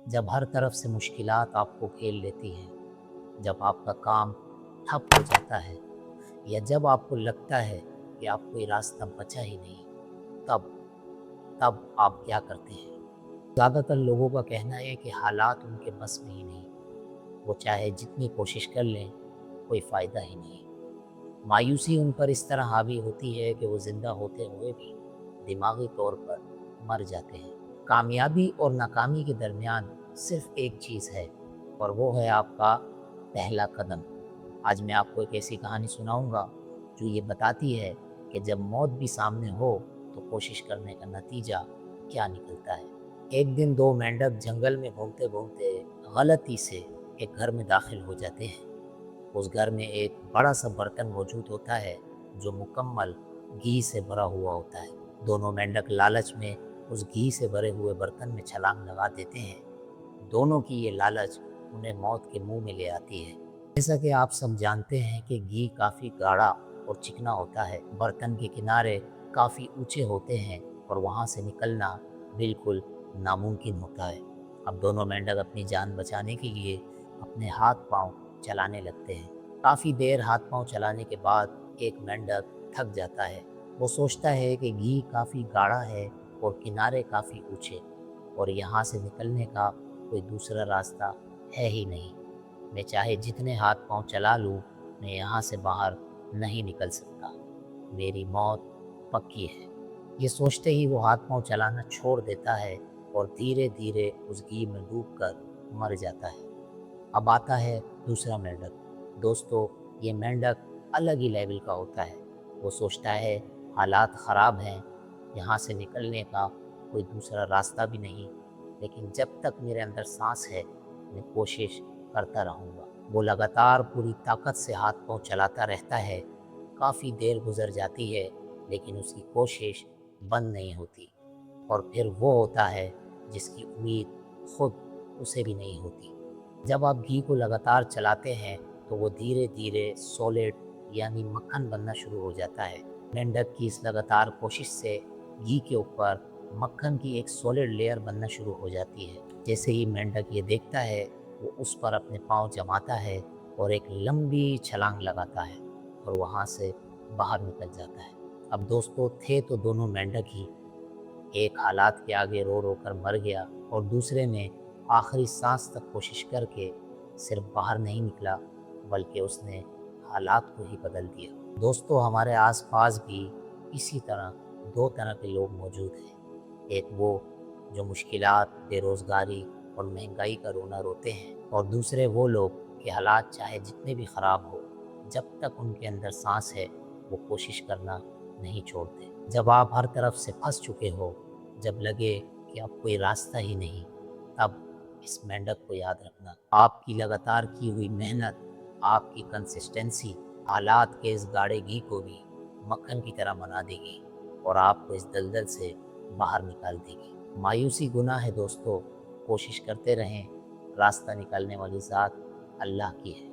जब हर तरफ से मुश्किलात आपको घेर लेती हैं, जब आपका काम ठप हो जाता है या जब आपको लगता है कि आप कोई रास्ता बचा ही नहीं, तब तब आप क्या करते हैं? ज़्यादातर लोगों का कहना है कि हालात उनके बस में ही नहीं, वो चाहे जितनी कोशिश कर लें, कोई फ़ायदा ही नहीं। मायूसी उन पर इस तरह हावी होती है कि वो ज़िंदा होते हुए भी दिमागी तौर पर मर जाते हैं। कामयाबी और नाकामी के दरमियान सिर्फ एक चीज़ है, और वो है आपका पहला कदम। आज मैं आपको एक ऐसी कहानी सुनाऊंगा जो ये बताती है कि जब मौत भी सामने हो तो कोशिश करने का नतीजा क्या निकलता है। एक दिन दो मेंढक जंगल में घूमते घूमते गलती से एक घर में दाखिल हो जाते हैं। उस घर में एक बड़ा सा बर्तन मौजूद होता है जो मुकम्मल घी से भरा हुआ होता है। दोनों मेंढक लालच में उस घी से भरे हुए बर्तन में छलांग लगा देते हैं। दोनों की ये लालच उन्हें मौत के मुंह में ले आती है। जैसा कि आप सब जानते हैं कि घी काफ़ी गाढ़ा और चिकना होता है, बर्तन के किनारे काफ़ी ऊंचे होते हैं और वहाँ से निकलना बिल्कुल नामुमकिन होता है। अब दोनों मेंढक अपनी जान बचाने के लिए अपने हाथ पांव चलाने लगते हैं। काफ़ी देर हाथ पांव चलाने के बाद एक मेंढक थक जाता है। वो सोचता है कि घी काफ़ी गाढ़ा है और किनारे काफ़ी ऊंचे, और यहाँ से निकलने का कोई दूसरा रास्ता है ही नहीं। मैं चाहे जितने हाथ पांव चला लूँ, मैं यहाँ से बाहर नहीं निकल सकता। मेरी मौत पक्की है। ये सोचते ही वो हाथ पांव चलाना छोड़ देता है और धीरे धीरे उस घी में डूबकर मर जाता है। अब आता है दूसरा मेंढक। दोस्तों, ये मेंढक अलग ही लेवल का होता है। वो सोचता है हालात ख़राब हैं, यहाँ से निकलने का कोई दूसरा रास्ता भी नहीं, लेकिन जब तक मेरे अंदर सांस है मैं कोशिश करता रहूँगा। वो लगातार पूरी ताकत से हाथ पांव चलाता रहता है। काफ़ी देर गुजर जाती है लेकिन उसकी कोशिश बंद नहीं होती। और फिर वो होता है जिसकी उम्मीद खुद उसे भी नहीं होती। जब आप घी को लगातार चलाते हैं तो वो धीरे धीरे सॉलिड यानी मक्खन बनना शुरू हो जाता है। मेंढक की इस लगातार कोशिश से घी के ऊपर मक्खन की एक सॉलिड लेयर बनना शुरू हो जाती है। जैसे ही मेंढक ये देखता है, वो उस पर अपने पाँव जमाता है और एक लंबी छलांग लगाता है और वहाँ से बाहर निकल जाता है। अब दोस्तों, थे तो दोनों मेंढक ही। एक हालात के आगे रो रो कर मर गया और दूसरे ने आखिरी सांस तक कोशिश करके सिर्फ बाहर नहीं निकला, बल्कि उसने हालात को ही बदल दिया। दोस्तों, हमारे आसपास भी इसी तरह दो तरह के लोग मौजूद हैं। एक वो जो मुश्किलात, बेरोज़गारी और महंगाई का रोना रोते हैं, और दूसरे वो लोग कि हालात चाहे जितने भी ख़राब हो, जब तक उनके अंदर सांस है वो कोशिश करना नहीं छोड़ते। जब आप हर तरफ से फंस चुके हो, जब लगे कि अब कोई रास्ता ही नहीं, तब इस मेंढक को याद रखना। आपकी लगातार की हुई मेहनत, आपकी कंसिस्टेंसी हालात के इस गाढ़े घी को भी मक्खन की तरह बना देगी और आपको इस दलदल से बाहर निकाल देगी। मायूसी गुनाह है दोस्तों, कोशिश करते रहें। रास्ता निकालने वाली ज़ात अल्लाह की है।